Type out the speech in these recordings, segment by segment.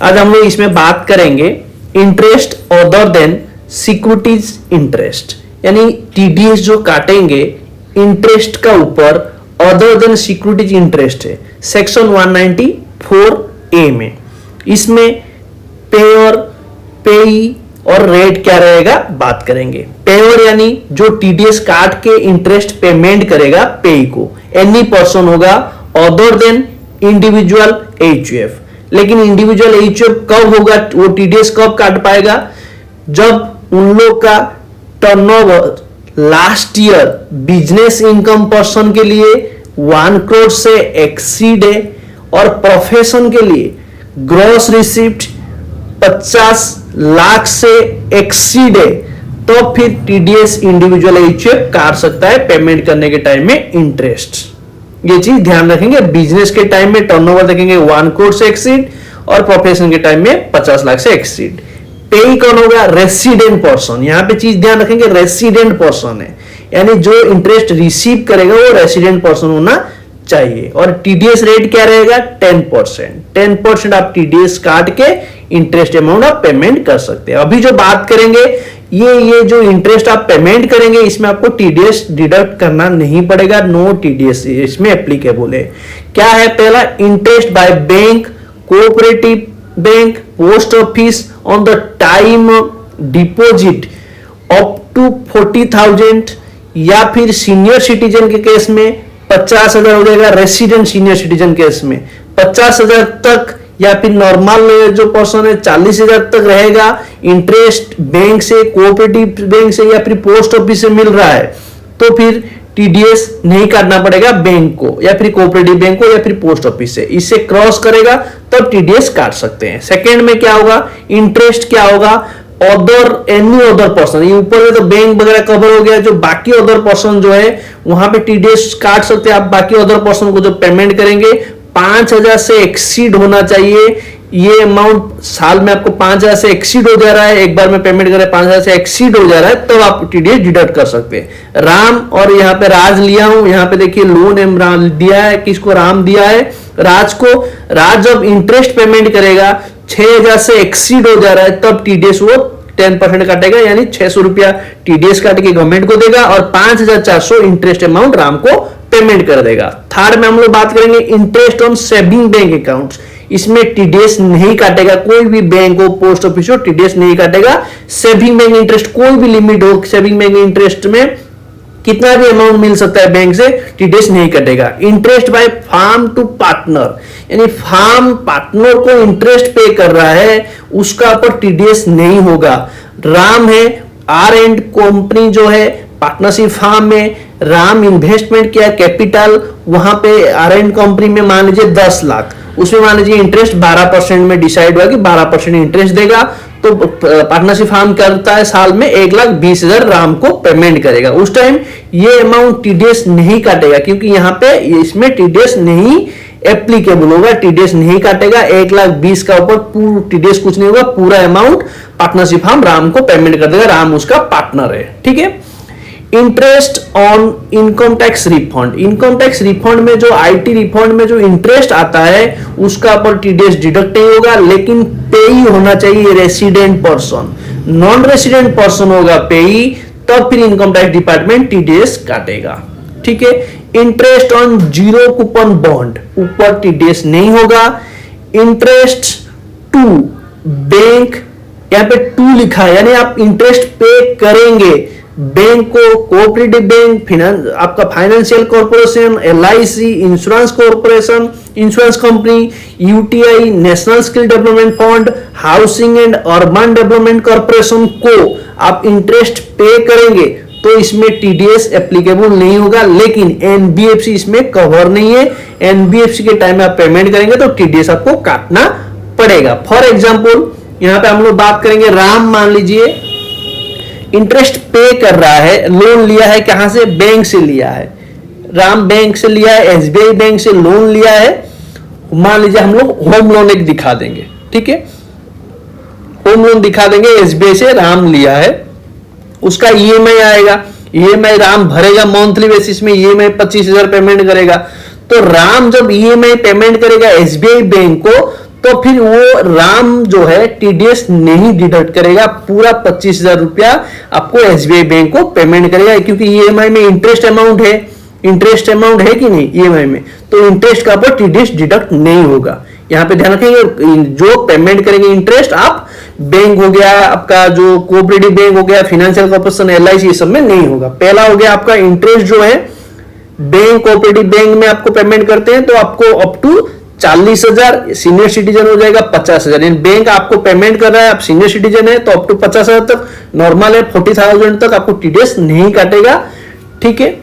आज हम लोग इसमें बात करेंगे interest other than securities interest, यानी टीडीएस जो काटेंगे इंटरेस्ट का ऊपर अदर देन सिक्योरिटीज इंटरेस्ट है सेक्शन 194A में। इसमें पेयर, पेई और रेट क्या रहेगा बात करेंगे। पेयर यानी जो टीडीएस काट के इंटरेस्ट पेमेंट करेगा पेई को, एनी पर्सन होगा अदर देन इंडिविजुअल एचयूएफ। लेकिन इंडिविजुअल एचयूएफ कब होगा, वो टीडीएस कब काट पाएगा, जब उन लोग का turnover last year business income person के लिए 1 करोड़ से एक्सीड है और प्रोफेशन के लिए ग्रॉस रिसिप्ट 50 लाख से एक्सीड है, तो फिर टीडीएस इंडिविजुअल एचयूएफ काट सकता है पेमेंट करने के टाइम में इंटरेस्ट। ये चीज ध्यान रखेंगे। बिजनेस के टाइम में टर्नओवर देखेंगे 1 करोड़ से एक्सीड और प्रोफेशन के टाइम में 50 लाख से एक्सीड। पेई कौन होगा, रेसिडेंट पर्सन। यहां पे चीज ध्यान रखेंगे, रेसिडेंट पर्सन है, यानी जो इंटरेस्ट रिसीव करेगा वो रेसिडेंट पर्सन होना चाहिए। और टीडीएस रेट क्या रहेगा 10%। 10% आप टीडीएस काट के इंटरेस्ट अमाउंट आप पेमेंट कर सकते हैं। अभी जो बात करेंगे ये जो इंटरेस्ट आप पेमेंट करेंगे इसमें आपको टीडीएस डिडक्ट करना नहीं पड़ेगा, नो टीडीएस इसमें एप्लीकेबल है। क्या है, पहला interest by bank, cooperative bank, post office on the time deposit up to 40,000, या फिर सीनियर सिटीजन के केस में 50,000 हो जाएगा, रेसिडेंट सीनियर सिटीजन केस में 50,000 तक, या फिर नॉर्मल जो पर्सन है 40,000 तक रहेगा। इंटरेस्ट बैंक से, कोऑपरेटिव बैंक से या फिर पोस्ट ऑफिस से मिल रहा है तो फिर टीडीएस नहीं काटना पड़ेगा बैंक को या फिर कोऑपरेटिव बैंक को या फिर पोस्ट ऑफिस से। इससे क्रॉस करेगा तब टीडीएस काट सकते हैं। सेकंड में क्या होगा, इंटरेस्ट क्या होगा, अदर एनी अदर पर्सन, ये ऊपर में तो बैंक वगैरह कवर हो गया, जो बाकी अदर पर्सन जो है वहां पे टीडीएस काट सकते हैं आप। बाकी अदर पर्सन को जो पेमेंट करेंगे 5,000 से एक्सीड होना चाहिए। ये अमाउंट साल में आपको 5,000 से एक्सीड हो जा रहा है, एक बार में पेमेंट करें 5,000 से एक्सीड हो जा रहा है, तब तो आप टीडीएस डिडक्ट कर सकते हैं। राम और यहाँ पे राज लिया हूं, यहाँ पे देखिए लोन दिया है, किसको, राम दिया है राज को। राज जब इंटरेस्ट पेमेंट करेगा 6,000 से एक्सीड हो जा रहा है तब टीडीएस वो 10% काटेगा, यानी 600 रुपया टीडीएस काट के गवर्नमेंट को देगा और 5,400 इंटरेस्ट अमाउंट राम को पेमेंट कर देगा। थर्ड में हम लोग बात करेंगे interest on saving bank accounts. इसमें टीडीएस नहीं काटेगा, कोई भी बैंक हो, पोस्ट ऑफिस हो, टीडीएस नहीं काटेगा। सेविंग बैंक इंटरेस्ट कोई भी लिमिट हो, सेविंग बैंक इंटरेस्ट में कितना भी अमाउंट मिल सकता है बैंक से, टीडीएस नहीं कटेगा। Interest by firm to partner, यानी फार्म पार्टनर को इंटरेस्ट पे कर रहा है उसका ऊपर टीडीएस नहीं होगा। राम है आर एंड कंपनी जो है पार्टनरशिप फार्म में, राम इन्वेस्टमेंट किया कैपिटल, वहां पे आर एंड कंपनी में मान लीजिए 10 लाख, उसमें मान लीजिए इंटरेस्ट 12% में डिसाइड हुआ कि 12% इंटरेस्ट देगा, तो पार्टनरशिप फार्म करता है साल में 1,20,000 राम को पेमेंट करेगा। उस टाइम ये अमाउंट टीडीएस नहीं काटेगा क्योंकि यहाँ पे इसमें टीडीएस नहीं एप्लीकेबल होगा, टीडीएस नहीं काटेगा। 1,20,000 का ऊपर टीडीएस कुछ नहीं होगा, पूरा अमाउंट पार्टनरशिप फार्म राम को पेमेंट कर देगा, राम उसका पार्टनर है, ठीक है। Interest on income tax refund, income tax refund में जो आईटी रिफंड में जो इंटरेस्ट आता है उसका पर टीडीएस डिडक्ट नहीं होगा, लेकिन पेई होना चाहिए resident person. Non resident person होगा पेई, तब फिर इनकम टैक्स डिपार्टमेंट टीडीएस काटेगा, ठीक है। Interest on zero coupon bond, ऊपर टीडीएस नहीं होगा। इंटरेस्ट टू बैंक, यहां पे टू लिखा है, यानी आप इंटरेस्ट पे करेंगे बैंक को, कोऑपरेटिव बैंक, आपका financial corporation, LIC, insurance corporation, insurance company, UTI, national skill development fund, housing and urban development corporation को आप इंटरेस्ट पे करेंगे तो इसमें टीडीएस एप्लीकेबल नहीं होगा, लेकिन एनबीएफसी इसमें कवर नहीं है। एनबीएफसी के टाइम में आप पेमेंट करेंगे तो टीडीएस आपको काटना पड़ेगा। फॉर एग्जाम्पल यहां पे हम लोग बात करेंगे, राम मान लीजिए इंटरेस्ट पे कर रहा है, लोन लिया है, कहां से, बैंक से लिया है, राम बैंक से लिया है, एसबीआई बैंक से लोन लिया है। मान लीजिए हम लोग होम लोन एक दिखा देंगे, ठीक है, होम लोन दिखा देंगे, एसबीआई से राम लिया है, उसका ईएमआई आएगा, ईएमआई राम भरेगा मंथली बेसिस में, ईएमआई 25,000 पेमेंट करेगा। तो राम जब ईएमआई पेमेंट करेगा एसबीआई बैंक को तो फिर वो राम जो है टीडीएस नहीं डिडक्ट करेगा, पूरा 25,000 रुपया आपको एसबीआई बैंक को पेमेंट करेगा, क्योंकि ईएमआई में इंटरेस्ट अमाउंट है कि नहीं ईएमआई में, तो इंटरेस्ट का ऊपर टीडीएस डिडक्ट नहीं होगा। यहां पे ध्यान रखेंगे, जो पेमेंट करेंगे इंटरेस्ट आप बैंक हो गया, आपका जो कोऑपरेटिव बैंक हो गया, फाइनेंशियल कॉर्पोरेशन, एलआईसी, ये सब में नहीं होगा। पहला हो गया आपका इंटरेस्ट जो है बैंक, कोऑपरेटिव बैंक में आपको पेमेंट करते हैं तो आपको अप टू 40,000, सीनियर सिटीजन हो जाएगा 50,000। बैंक आपको पेमेंट कर रहा है, आप सीनियर सिटीजन है तो अप टू 50,000 तक, नॉर्मल है 40,000 तक आपको टीडीएस नहीं काटेगा, ठीक है।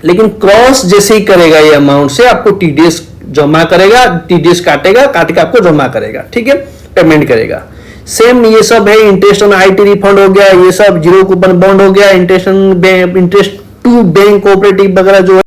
लेकिन क्रॉस जैसे ही करेगा ये अमाउंट से आपको टीडीएस जमा करेगा, टीडीएस काटेगा, काट के आपको जमा करेगा, ठीक है, पेमेंट करेगा। सेम ये सब है, इंटरेस्ट ऑन आईटी रिफंड हो गया, ये सब जीरो कूपन बॉन्ड हो गया, इंटरेस्ट टू बैंक कोऑपरेटिव वगैरह जो